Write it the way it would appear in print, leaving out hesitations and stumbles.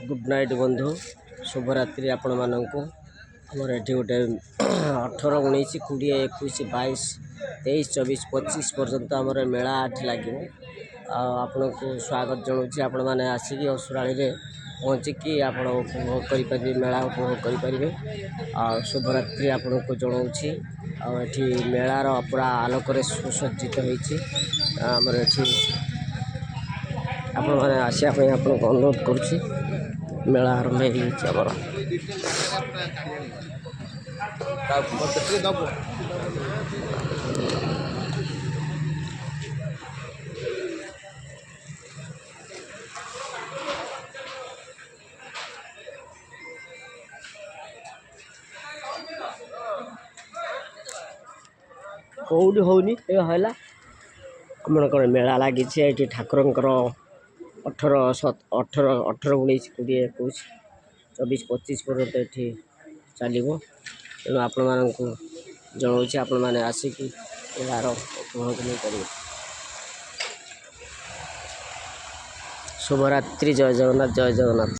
Good night बंधु शुभरात्रि आपण मानक आमर ये गोटे 18 19 20 21 22 23 24 25 पर्यंत आमर मेला आठ लगे आपण को स्वागत जनाऊँ आपण मैंने आसिक असुराली में पहुँचिकी आप उपभोग करें मेला उपभोग करेंगे शुभरात्रि आपण को जनाऊँ आठी मेलार पूरा आलोक सुसज्जित होमर ये आपण मैंने आसापी आपको अनुरोध करुच्ची मेला आरंभ होमर कौटी होनी है आम कौन मेला लगी ये ठाकुर 18 18 19 20 21 24 25 पर्यंत ये चलो तेणु आपण मानक जनाऊँ आपण मैंने आसिक यार उपभोग नहीं करेंगे। शुभरात्रि जय जगन्नाथ जय जगन्नाथ।